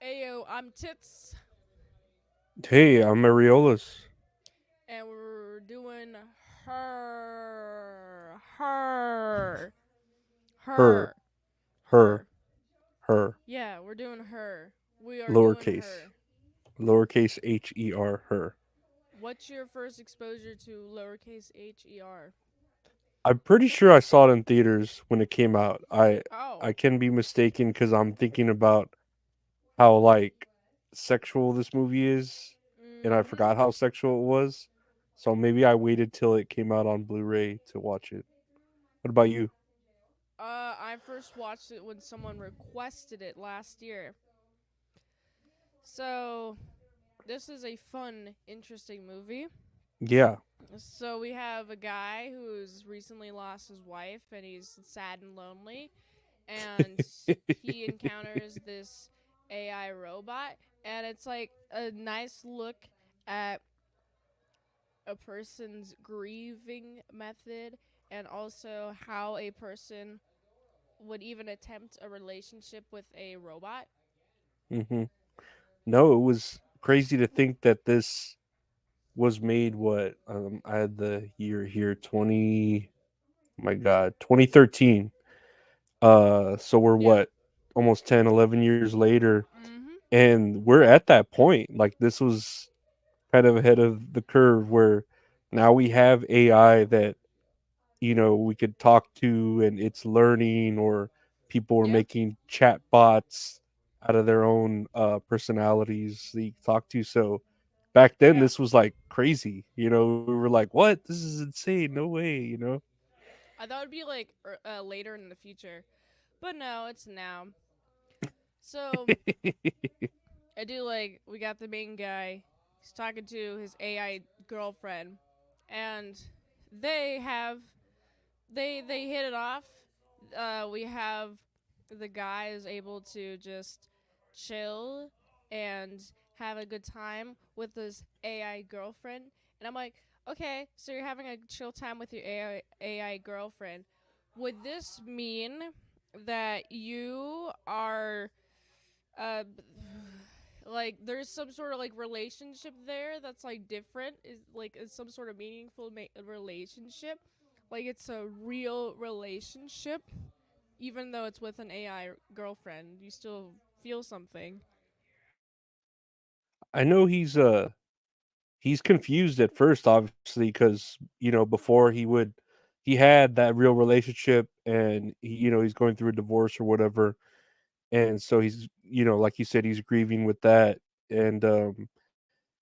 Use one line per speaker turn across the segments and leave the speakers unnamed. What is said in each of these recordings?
Ayo, I'm Tits,
Hey, I'm Areolas.
and we're doing her,
Her,
her,
her,
her.
her.
Yeah, we're doing her. We are doing
Lowercase.
her.
Lowercase her, her.
What's your first exposure to lowercase her?
I'm pretty sure I saw it in theaters when it came out. I
Oh.
can be mistaken because I'm thinking about how like sexual this movie is, and I
Mm-hmm.
forgot how sexual it was. So maybe I waited till it came out on Blu-ray to watch it. What about you?
I first watched it when someone requested it last year. So, this is a fun, interesting movie.
Yeah.
So we have a guy who's recently lost his wife and he's sad and lonely, and he encounters this AI robot, and it's like a nice look at a person's grieving method, and also how a person would even attempt a relationship with a robot.
hmm No, it was crazy to think that this was made. What I had the year here 20. My God, 2013. So we're
Yeah.
what, almost 10, 11 years later,
Mm-hmm.
and we're at that point. Like this was kind of ahead of the curve where now we have AI that we could talk to and it's learning, or people are
Yeah.
making chat bots out of their own personalities that you can talk to. So back then
Yeah.
this was like crazy. We were like, what, this is insane, no way.
I thought it'd be like later in the future, but no, it's now. So I do like we got the main guy. He's talking to his AI girlfriend, and they have they hit it off. We have the guy is able to just chill and have a good time with his AI girlfriend, and I'm like, okay, so you're having a chill time with your AI girlfriend. Would this mean that you are uh like there's some sort of like relationship there that's like different, is like is some sort of meaningful relationship, like it's a real relationship, even though it's with an AI girlfriend, you still feel something.
I know he's confused at first, obviously, because before he had that real relationship, and he's going through a divorce or whatever, and so he's like you said, he's grieving with that, and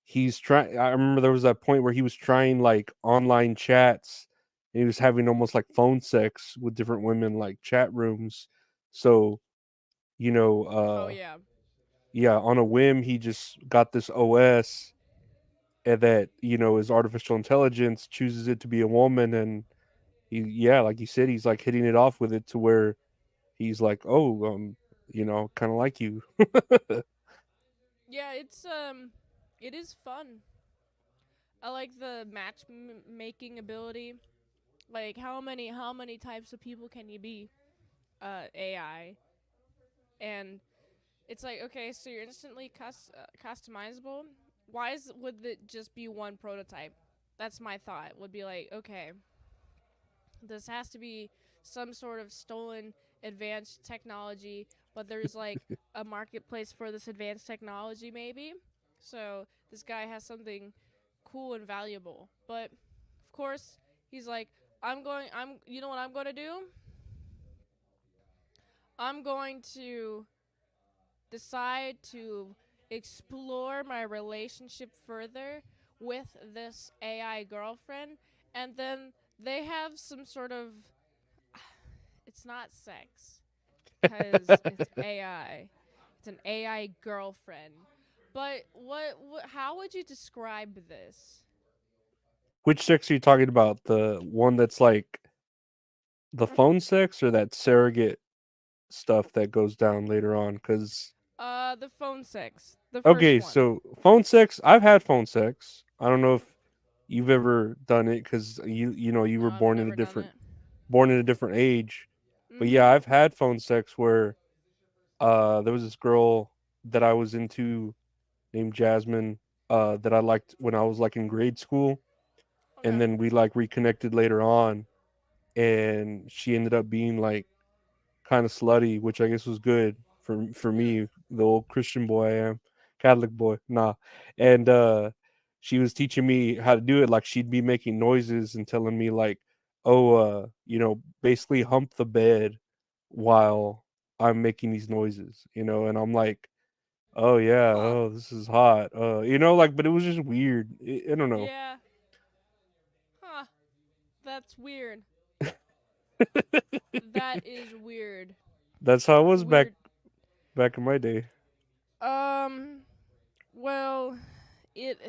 he's trying. I remember there was that point where he was trying like online chats, and he was having almost like phone sex with different women, like chat rooms. So you know,
Oh
uh,
yeah.
yeah, on a whim, he just got this OS, and that his artificial intelligence chooses it to be a woman, and yeah, like you said, he's like hitting it off with it to where he's like, oh, kind of like you.
Yeah, it is fun. I like the making ability. Like how many types of people can you be, AI? And it's like, okay, so you're instantly customizable. Would it just be one prototype? That's my thought. Would be like, okay, this has to be some sort of stolen advanced technology, but there's like a marketplace for this advanced technology, maybe. So this guy has something cool and valuable. But of course, he's like, you know what I'm going to do? I'm going to decide to explore my relationship further with this AI girlfriend, and then they have some sort of, it's not sex because it's AI. It's an AI girlfriend. But what how would you describe this?
Which sex are you talking about? The one that's like the phone sex, or that surrogate stuff that goes down later on? Because
The phone sex. The first
okay,
one.
so phone sex, I've had phone sex. I don't know if you've ever done it, because you
No,
were
I've never done it.
born in a different age. But yeah,
Mhm.
I've had phone sex where there was this girl. that I was into named Jasmine that I liked when I was like in grade school, and
Okay.
then we like reconnected later on, and she ended up being like kind of slutty, which I guess was good for
Hmm.
me, the old Christian boy I am, Catholic boy. Nah, and she was teaching me how to do it. Like she'd be making noises and telling me like, "Oh, basically hump the bed while I'm making these noises," and I'm like, "Oh yeah,
Huh.
oh this is hot," like, but it was just weird. I don't know.
Yeah. Huh. That's weird. That is weird.
That's how it was back
Weird.
back in my day.
Um. Well, it.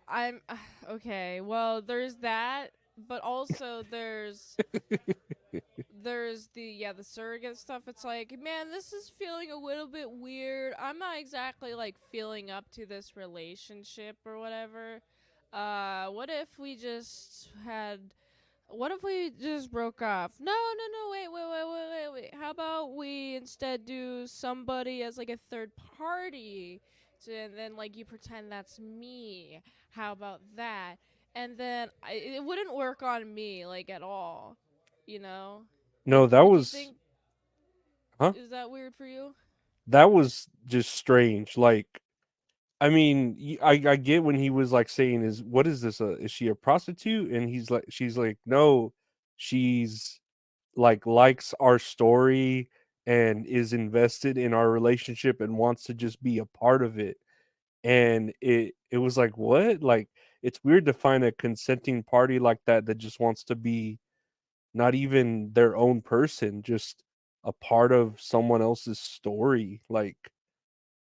I'm okay. Well, there's that, but also there's the surrogate stuff. It's like, man, this is feeling a little bit weird. I'm not exactly like feeling up to this relationship or whatever. What if we just had what if we just broke off? No, no, no, wait. How about we instead do somebody as like a third party? And then like you pretend that's me. How about that? And then it wouldn't work on me like at all. You know?
No, that
Would you
was
think
huh?
is that weird for you?
That was just strange. Like, I mean, I get when he was like saying, "Is what is this? Is she a prostitute?" And she's like, "No, she's like likes our story and is invested in our relationship and wants to just be a part of it." And it was like, what? Like, it's weird to find a consenting party like that just wants to be not even their own person, just a part of someone else's story. Like,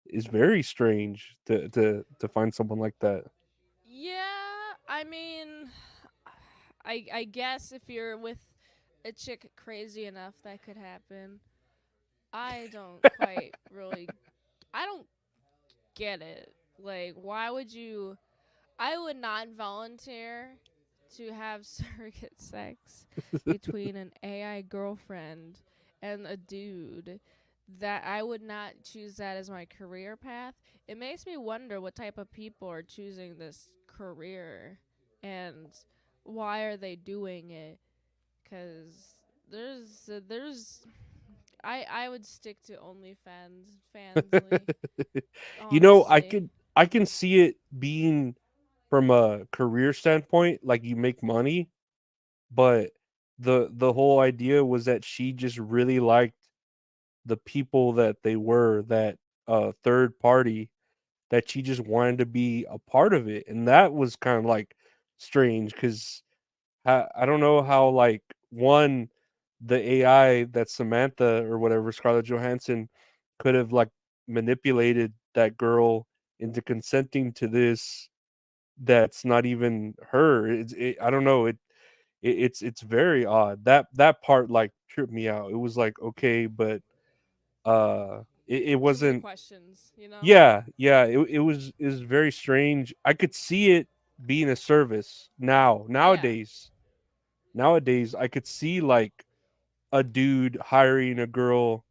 is very strange to find someone like that.
Yeah, I mean, I guess if you're with a chick crazy enough, that could happen. I don't quite really. I don't get it. Like, why would you? I would not volunteer to have surrogate sex between an AI girlfriend and a dude. That I would not choose that as my career path. It makes me wonder what type of people are choosing this career and why are they doing it? Because there's I would stick to OnlyFans fansly
I
honestly.
can see it being from a career standpoint, like you make money, but the whole idea was that she just really liked the people that they were, that third party, that she just wanted to be a part of it. And that was kind of like strange because I don't know how, like, one, the AI that Samantha or whatever, Scarlett Johansson, could have like manipulated that girl into consenting to this that's not even her. I don't know. It's very odd. That part like tripped me out. It was like, okay, but it
Too many
wasn't.
questions, you know?
Yeah. It was very strange. I could see it being a service now.
Yeah.
Nowadays, I could see like a dude hiring a girl.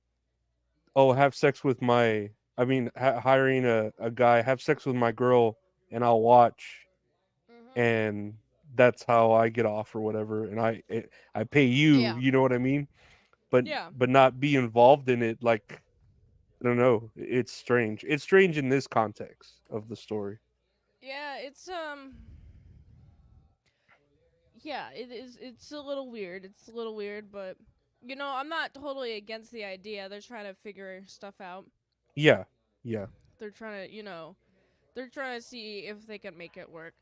Oh, have sex with my. I mean, hiring a guy, have sex with my girl, and I'll watch,
Mhm.
and that's how I get off or whatever. And I pay you.
Yeah.
You know what I mean? But
Yeah.
but not be involved in it. Like, I don't know. It's strange. It's strange in this context of the story.
Yeah, yeah, it is it's a little weird. It's a little weird, but I'm not totally against the idea. They're trying to figure stuff out.
Yeah, yeah.
They're trying to, they're trying to see if they can make it work.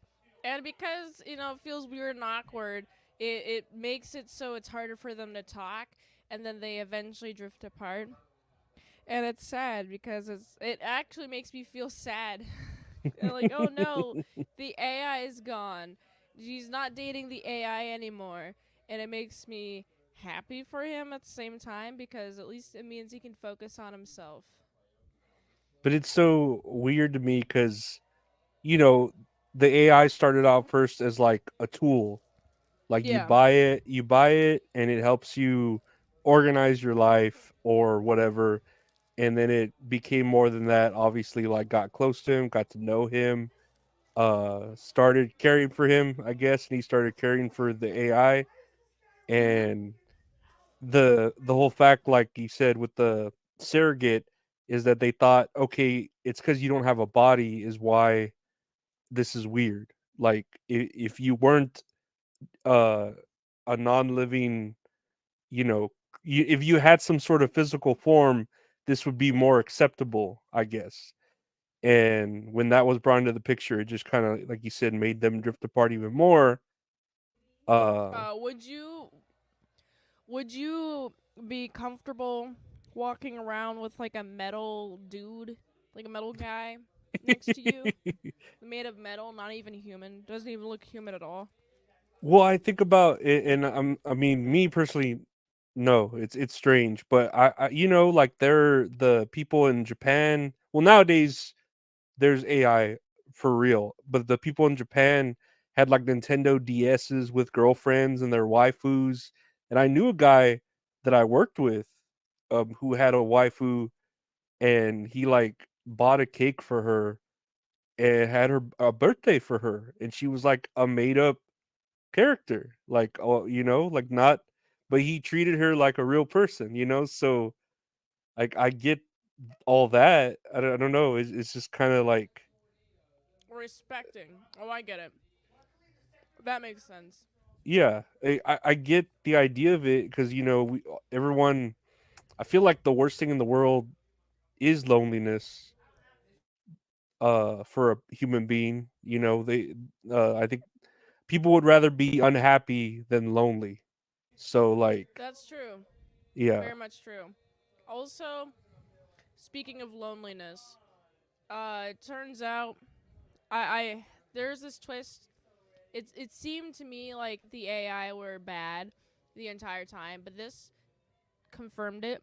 And because, it feels weird and awkward, it makes it so it's harder for them to talk and then they eventually drift apart. And it's sad because it actually makes me feel sad. Like, oh no, the AI is gone. He's not dating the AI anymore. And it makes me happy for him at the same time because at least it means he can focus on himself.
But it's so weird to me because you know the AI started out first as like a tool. Like
Yeah.
you buy it, and it helps you organize your life or whatever. and then it became more than that. Obviously, like got close to him, got to know him, started caring for him, I guess, and he started caring for the AI.
Mhm.
And the whole fact, like you said, with the surrogate, is that they thought, okay, it's because you don't have a body is why this is weird. Like if you weren't uh a non-living, you know, if you had some sort of physical form, this would be more acceptable, I guess. And when that was brought into the picture, it just kind of, like you said, made them drift apart even more. Uh,
Would you be comfortable walking around with like a metal dude, like a metal guy next to you, made of metal, not even human, doesn't even look human at all?
well, I think about it, and I mean, me personally, no, it's strange, but like they're the people in Japan. Well, nowadays there's AI for real, but the people in Japan had like Nintendo DSs with girlfriends and their waifus, and I knew a guy that I worked with, who had a waifu, and he like bought a cake for her and had her a birthday for her, and she was like a made up character, like, oh, like not, but he treated her like a real person, so like I get all that. I don't know, it's just kind of like,
Respecting. Oh, I get it. That makes sense.
yeah, I get the idea of it, because everyone, I feel like the worst thing in the world is loneliness, for a human being. They I think people would rather be unhappy than lonely. So like,
That's true.
yeah.
Very much true. Also, speaking of loneliness, it turns out I there's this twist. It seemed to me like the AI were bad the entire time, but this confirmed it.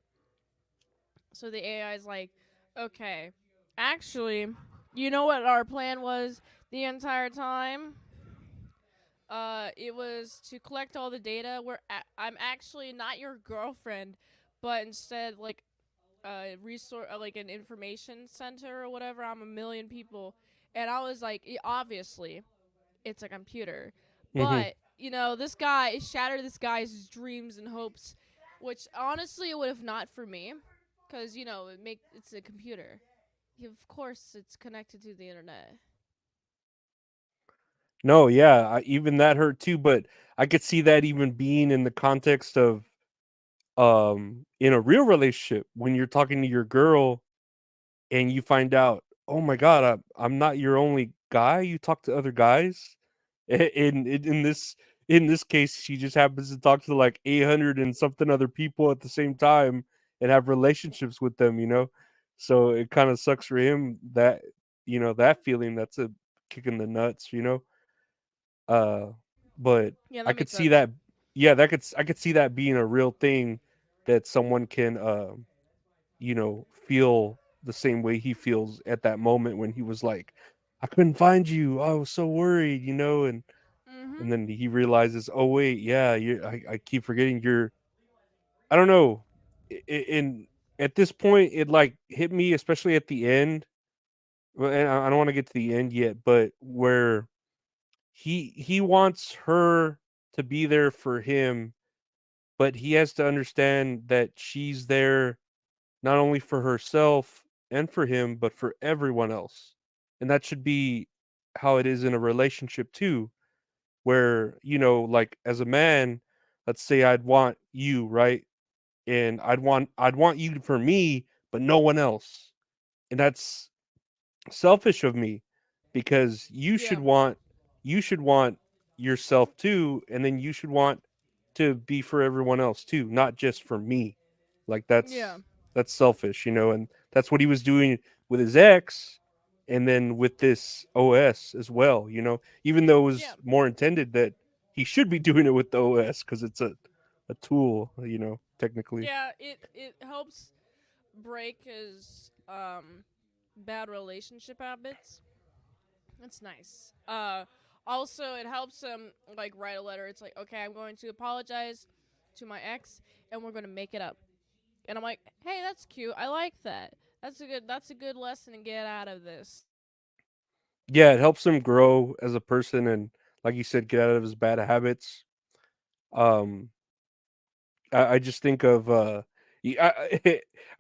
So the AI is like, okay, actually, you know what our plan was the entire time? It was to collect all the data. I'm actually not your girlfriend, but instead like a resource, like an information center or whatever. I'm a million people, and I was like, obviously, it's a computer,
Hmm.
but this guy shattered this guy's dreams and hopes, which honestly it would have not for me, because it's a computer. Of course, it's connected to the internet.
No, yeah, even that hurt too, but I could see that even being in the context of, in a real relationship, when you're talking to your girl and you find out, oh my god, I'm not your only guy. You talk to other guys. In this case, she just happens to talk to like 800 and something other people at the same time and have relationships with them. So it kind of sucks for him, that that feeling. That's a kick in the nuts. Uh, but
Yeah,
I
that
could
makes
see
sense.
that. Yeah, I could see that being a real thing, that someone can, feel the same way he feels at that moment when he was like, I couldn't find you. I was so worried, and
Mm-hmm.
then he realizes, oh wait, yeah, I keep forgetting you're. I don't know. And at this point, it like hit me, especially at the end. Well, and I don't want to get to the end yet, but where he wants her to be there for him, but he has to understand that she's there not only for herself and for him, but for everyone else. And that should be how it is in a relationship too, where, like as a man, let's say I'd want you, right? And I'd want you for me, but no one else. And that's selfish of me, because
Yeah.
you should want yourself too, and then you should want to be for everyone else too, not just for me. Like
Yeah.
that's selfish, and that's what he was doing with his ex, and then with this OS as well, even though it
Yeah.
was more intended that he should be doing it with the OS, because it's a tool, technically.
Yeah. It helps break his bad relationship habits. That's nice. Also, it helps him like write a letter. It's like, okay, I'm going to apologize to my ex, and we're going to make it up. And I'm like, hey, that's cute. I like that. That's a good lesson to get out of this.
Yeah, it helps him grow as a person and, like you said, get out of his bad habits. Um, I just think of I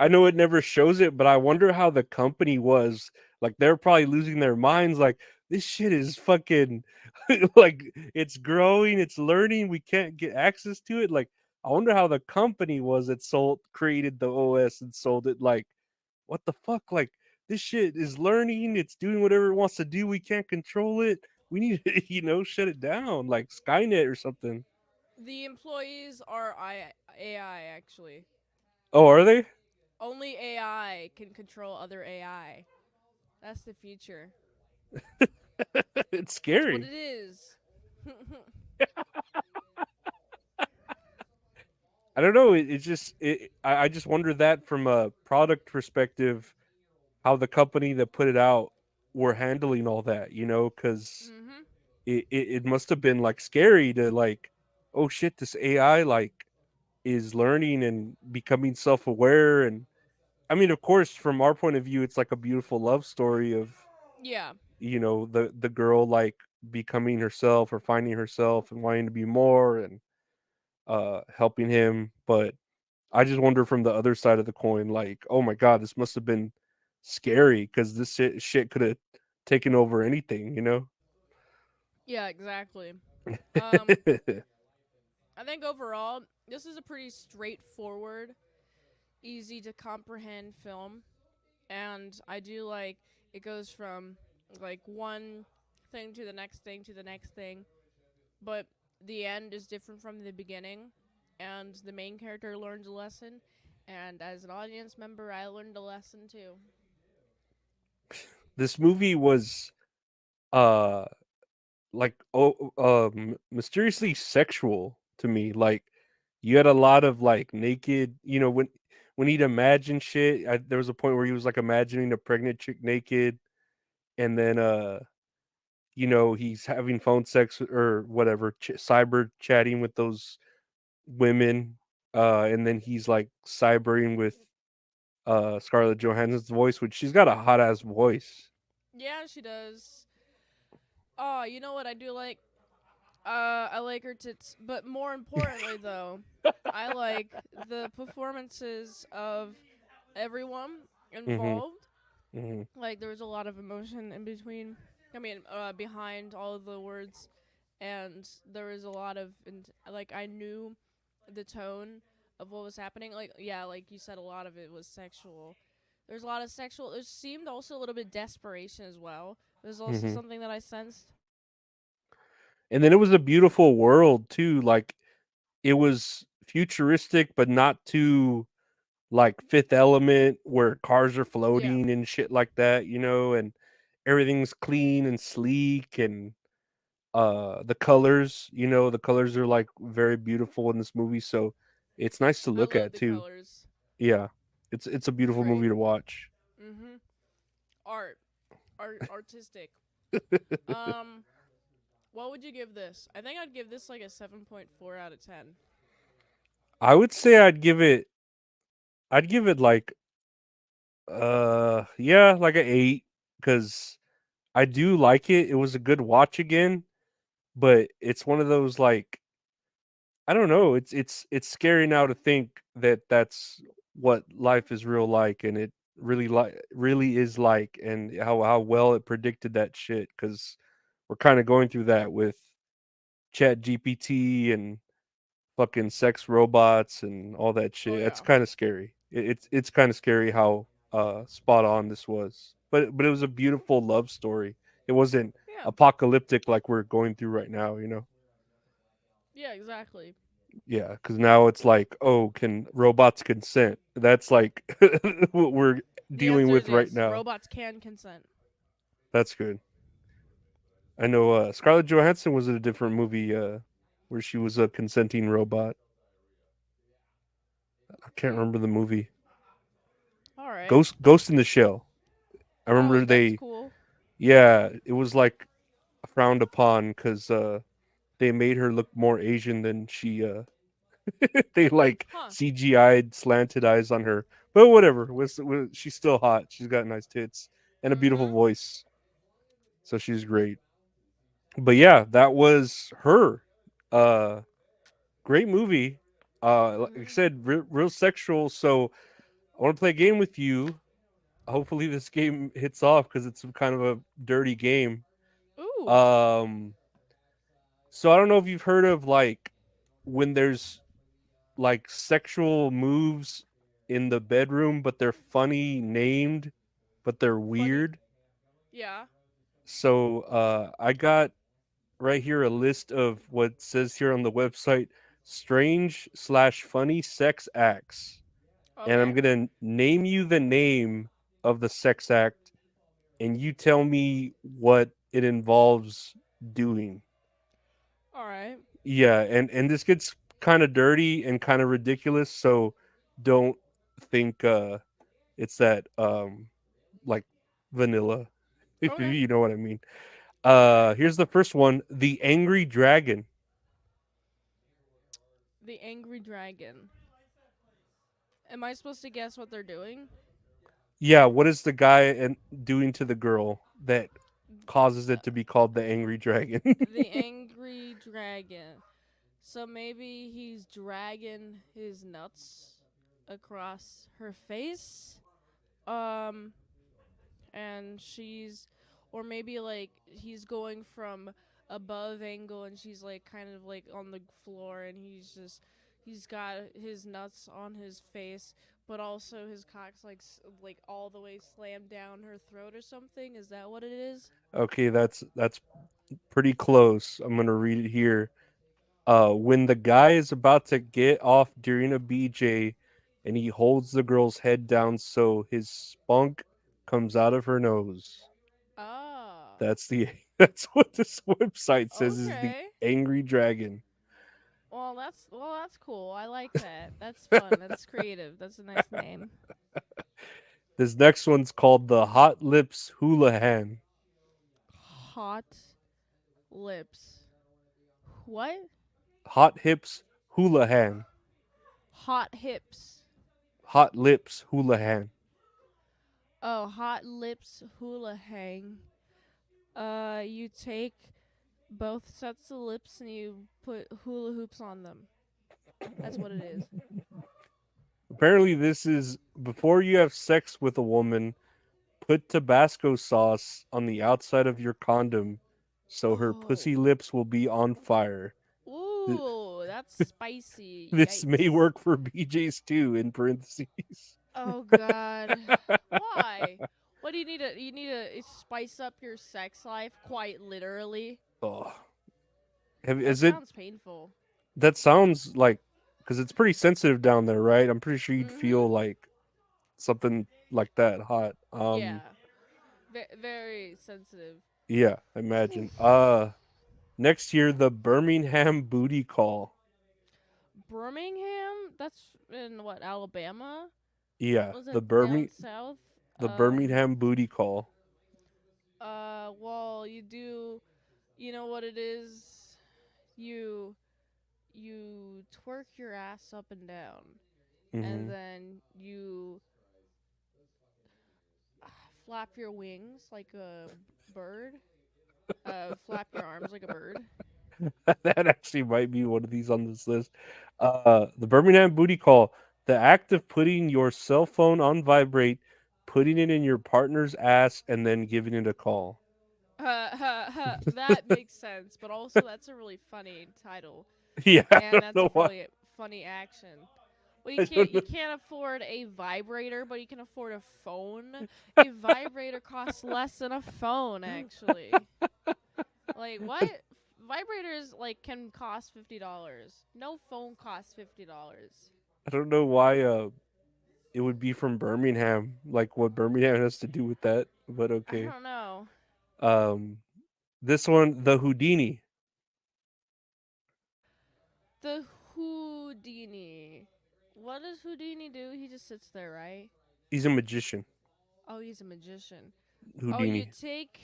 know it never shows it, but I wonder how the company was. Like they're probably losing their minds. Like this shit is fucking like it's growing, it's learning. We can't get access to it. Like I wonder how the company was that sold created the OS and sold it. Like what the fuck? Like this shit is learning. It's doing whatever it wants to do. We can't control it. We need to shut it down like Skynet or something.
The employees are AI actually.
Oh, are they?
Only AI can control other AI. That's the future.
It's
That's what
scary.
it is.
I don't know. I just wonder that from a product perspective, how the company that put it out were handling all that, because
Mhm.
it must have been like scary to like, oh shit, this AI like is learning and becoming self aware. And I mean, of course, from our point of view, it's like a beautiful love story of,
Yeah.
the girl like becoming herself or finding herself and wanting to be more and helping him. But I just wonder from the other side of the coin, like, oh my god, this must have been scary because this shit could have taken over anything.
Yeah, exactly. Um I think overall this is a pretty straightforward, easy to comprehend film, and I do like it goes from like one thing to the next thing to the next thing, but the end is different from the beginning, and the main character learns a lesson, and as an audience member, I learned a lesson too.
This movie was uh like mysteriously sexual to me. Like you had a lot of like naked, when he'd imagine shit. There was a point where he was like imagining a pregnant chick naked, and then he's having phone sex or whatever, cyber chatting with those women, and then he's like cybering with Scarlett Johansson's voice, which she's got a hot ass voice.
Yeah, she does. Oh, you know what I do like? I like her tits, but more importantly, though, I like the performances of everyone
Mhm.
involved.
Mhm.
Like there was a lot of emotion in between. I mean, behind all of the words, and there was a lot of like I knew the tone of what was happening. Like yeah, like you said, a lot of it was sexual. There's a lot of sexual. There seemed also a little bit desperation as well. There's also
Mhm.
something that I sensed.
And then it was a beautiful world too. Like it was futuristic, but not too like Fifth Element, where cars are
Yeah,
floating and shit like that. And everything's clean and sleek, and the colors are like very beautiful in this movie, so it's nice to
I
look
love
at
the
too.
colors.
Yeah, it's a
It's
beautiful
great.
movie to watch.
Mhm. Art, artistic. Um, what would you give this? I think I'd give this like a 7.4 out of 10.
I would say I'd give it like yeah, like an 8, because I do like it. It was a good watch again, but it's one of those like, I don't know. It's scary now to think that that's what life is real like, and it really is like, and how well it predicted that shit. Because we're kind of going through that with Chat GPT and fucking sex robots and all that
Oh
shit. It's
yeah.
kind of scary. It's kind of scary how spot on this was, but it was a beautiful love story. It wasn't
Yeah.
apocalyptic like we're going through right now.
Yeah, exactly.
Yeah, because now it's like, oh, can robots consent? That's like what we're
The
dealing
answer is
with right
yes.
now.
Robots can consent.
That's good. I know Scarlett Johansson was in a different movie where she was a consenting robot. I can't
Hmm.
remember the movie.
All right.
Ghost in the Shell. I
Oh,
remember
that's
they,
cool.
yeah, it was like frowned upon because they made her look more Asian than she They like
Huh.
CGI'd slanted eyes on her, but whatever. She's still hot. She's got nice tits and a beautiful
Mm-hmm.
voice, so she's great. But yeah, that was her. Uh, Great movie. Like I
Mm-hmm.
said, real sexual. So I want to play a game with you. Hopefully, this game hits off because it's kind of a dirty game.
Ooh.
Um, so I don't know if you've heard of like when there's like sexual moves in the bedroom, but they're funny named, but they're
Funny.
weird.
Yeah.
So I got right here a list of what says here on the website strange slash funny sex acts. And
Okay.
I'm going to name you the name of the sex act, and you tell me what it involves doing.
All right.
Yeah, and this gets kind of dirty and kind of ridiculous, so don't think it's that like vanilla, if
Okay.
you know what I mean.
All right.
Here's the first one, the angry dragon.
The angry dragon. Am I supposed to guess what they're doing?
Yeah, what is the guy and doing to the girl that causes
Uh,
it to be called the angry dragon?
the angry dragon. So maybe he's dragging his nuts across her face. Um, and she's, or maybe like he's going from above angle and she's like kind of like on the floor and he's got his nuts on his face, but also his cock's like like all the way slammed down her throat or something. Is that what it is?
Okay, that's pretty close. I'm gonna read it here. When the guy is about to get off during a BJ, and he holds the girl's head down so his spunk comes out of her nose.
Ah,
That's the that's what this website says is the
okay.
angry dragon.
Well, that's cool. I like that. That's fun. That's creative. That's a nice name.
This next one's called the hot lips houlihan.
Hot lips. What?
Hot hips houlihan.
Hot hips.
Hot lips houlihan.
Oh, hot lips hula hang. You take both sets of lips and you put hula hoops on them. That's what it is.
Apparently, this is before you have sex with a woman. Put Tabasco sauce on the outside of your condom so her
Oh.
pussy lips will be on fire. Th-
Ooh, that's spicy.
This may
Yikes.
work for BJs too, in parentheses.
Oh god. Why? What do you need to spice up your sex life quite literally?
Oh,
That
is it?
sounds painful.
That sounds like because it's pretty sensitive down there, right? I'm pretty sure you'd
Mhm.
feel like something like that hot.
Yeah. Very sensitive.
Yeah, I imagine. Next year the Birmingham booty call.
Birmingham? That's in what, Alabama?
Yeah,
Was it down south?
the Birmingham booty call.
Well, you know what it is? You twerk your ass up and down, and
Hmm.
then you flap your wings like a bird. Flap your arms like a bird.
That actually might be one of these on this list. The Birmingham booty call, the act of putting your cell phone on vibrate, putting it in your partner's ass, and then giving it a call.
That makes sense, but also that's a really funny title,
Yeah, I
and
don't
that's a
know why.
really funny action. Well,
I don't
you
know.
can't afford a vibrator, but you can afford a phone. A vibrator costs less than a phone, actually. Like what? Vibrators like can cost $50. No phone costs $50.
I don't know why. It would be from Birmingham. Like what Birmingham has to do with that, but
I
okay.
don't know.
Um, this one, the Houdini.
The Houdini. What does Houdini do? He just sits there, right?
He's a magician.
Oh, he's a magician. Oh, you
Houdini.
take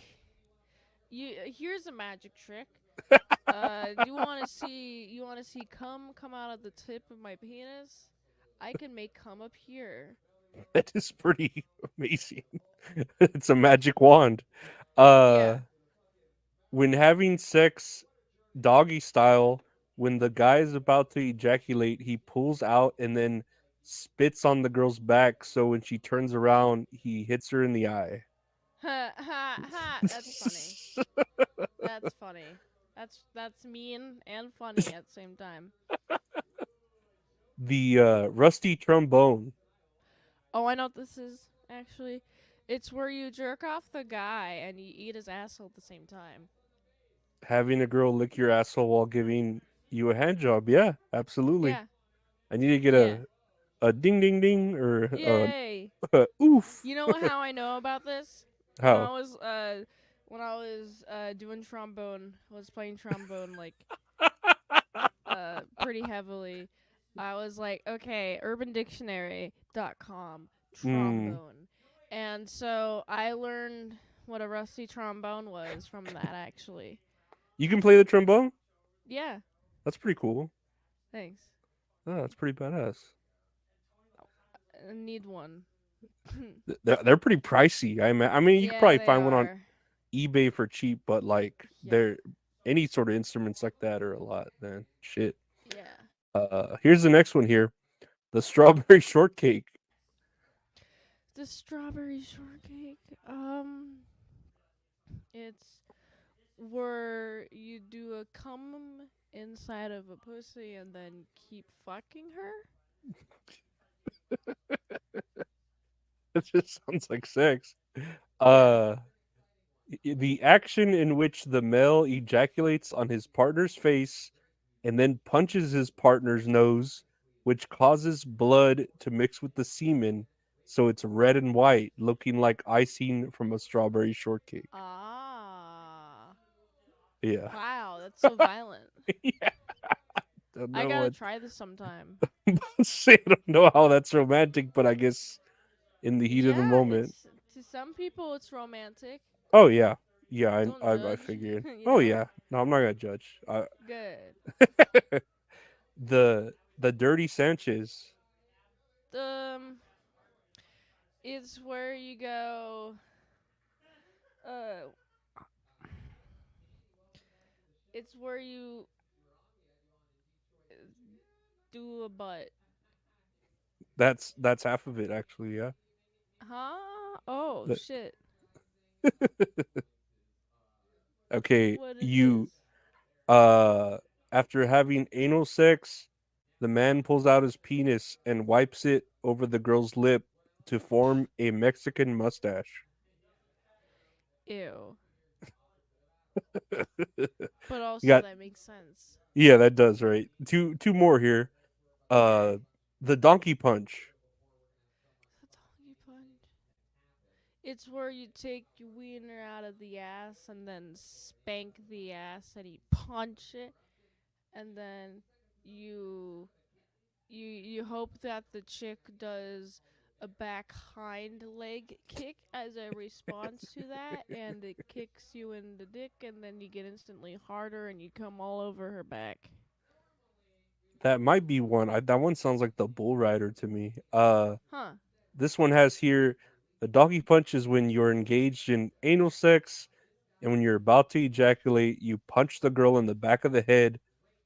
you here's a magic trick. Do you want to see cum come out of the tip of my penis? I can make cum appear.
That is pretty amazing. It's a magic wand. Uh,
Yeah.
when having sex doggy style, when the guy is about to ejaculate, he pulls out and then spits on the girl's back. So when she turns around, he hits her in the eye.
Ha ha ha. That's funny. That's funny. That's mean and funny at the same time.
The rusty trombone,
Oh, I know what this is actually. It's where you jerk off the guy and you eat his asshole at the same time.
having a girl lick your asshole while giving you a hand job. Yeah, absolutely.
Yeah.
I need to get
Yeah.
a ding ding ding or
Yay.
oof.
You know how I know about this? When I
How?
was doing trombone, was playing trombone like pretty heavily. I was like, okay, urbandictionary.com
Hmm.
trombone. And so I learned what a rusty trombone was from that actually.
You can play the trombone?
Yeah,
That's pretty cool.
thanks.
Oh, that's pretty badass.
I need one.
They're pretty pricey. I mean, you could
Yeah,
probably
they
find one on
are.
eBay for cheap, but like
Yeah.
they're any sort of instruments like that are a lot, man. Shit.
Yeah.
Here's the next one here. The strawberry shortcake.
The strawberry shortcake. It's where you do a cum inside of a pussy and then keep fucking her.
It just sounds like sex.
Yeah.
Uh, the action in which the male ejaculates on his partner's face and then punches his partner's nose, which causes blood to mix with the semen, so it's red and white, looking like icing from a strawberry shortcake.
Ah.
Yeah.
Wow, that's so violent.
Yeah. Don't
I
know
gotta
what.
try this sometime.
I don't know how that's romantic, but I guess in the heat of the
Yeah,
moment.
it's to some people it's romantic.
Oh yeah, yeah.
Don't
I
judge,
figured.
you
Oh
know?
yeah. No, I'm not gonna judge.
Good.
The dirty Sanchez.
Um it's where you go uh it's where you do a butt.
That's half of it actually. Yeah.
Huh? Oh
The-
shit.
okay,
What it
you
is.
uh after having anal sex, the man pulls out his penis and wipes it over the girl's lip to form a Mexican mustache.
Ew. But
You
also
got
that makes sense.
yeah, that does right. Two more here.
Okay.
Uh, the donkey punch.
The doggy punch. It's where you take your wiener out of the ass and then spank the ass and you punch it and then you you hope that the chick does a back hind leg kick as a response to that and it kicks you in the dick and then you get instantly harder and you come all over her back.
That might be one. That one sounds like the bull rider to me.
Huh.
This one has here the doggy punch is when you're engaged in anal sex and when you're about to ejaculate, you punch the girl in the back of the head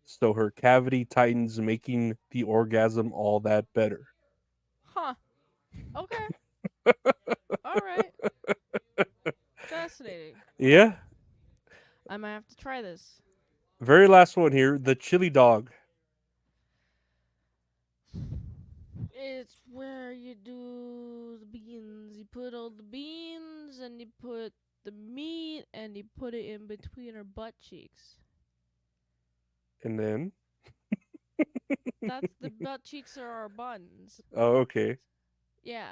so her cavity tightens, making the orgasm all that better.
Huh. Okay. All right. Fascinating. Wow.
Yeah.
I might have to try this.
Very last one here, the chili dog.
It's where you do the beans. You put all the beans and you put the meat and you put it in between her butt cheeks.
And then
That's the butt cheeks are our buns.
oh okay.
Yeah.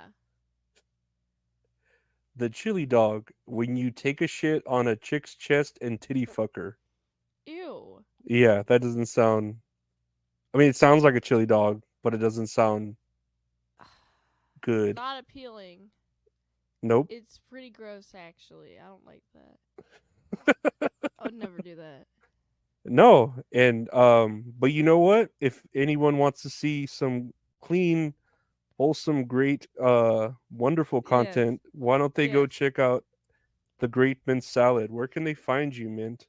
The chili dog, when you take a shit on a chick's chest and titty fucker.
Ew.
Yeah, that doesn't sound. I mean, it sounds like a chili dog, but it doesn't sound good.
Not appealing.
Nope.
It's pretty gross, actually. I don't like that. I would never do that.
No, and but you know what? If anyone wants to see some clean, wholesome, great, wonderful
Yes.
content, why don't they go
Yes.
check out the Great Mint Salad? Where can they find you, Mint?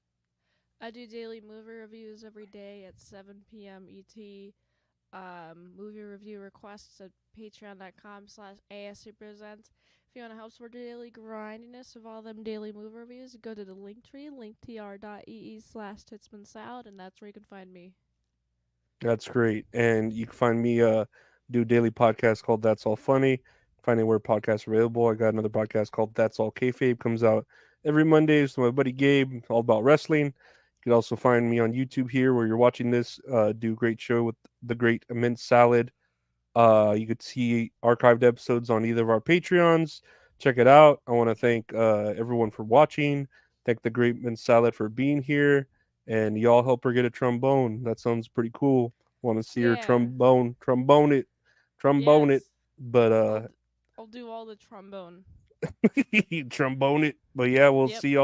I do daily movie reviews every day at 7 p.m. ET. Movie review requests at patreon.com/ASCpresents. If you want to help support the daily grindiness of all them daily movie reviews, go to the link tree, linktr.ee/titsmansalad, and that's where you can find me.
That's great. And you can find me do a daily podcast called That's All Funny. Find anywhere podcasts are available. I got another podcast called That's All Kayfabe, comes out every Monday. It's my buddy Gabe, all about wrestling. You can also find me on YouTube here where you're watching this. Do a great show with the great immense salad. You could see archived episodes on either of our Patreons. Check it out. I want to thank everyone for watching. Thank the Great Mint Salad for being here. And y'all help her get a trombone. That sounds pretty cool. Want to see her
Yeah.
trombone it.
Yes.
But
I'll I'll do all the trombone.
trombone it. But yeah, we'll
Yep.
see y'all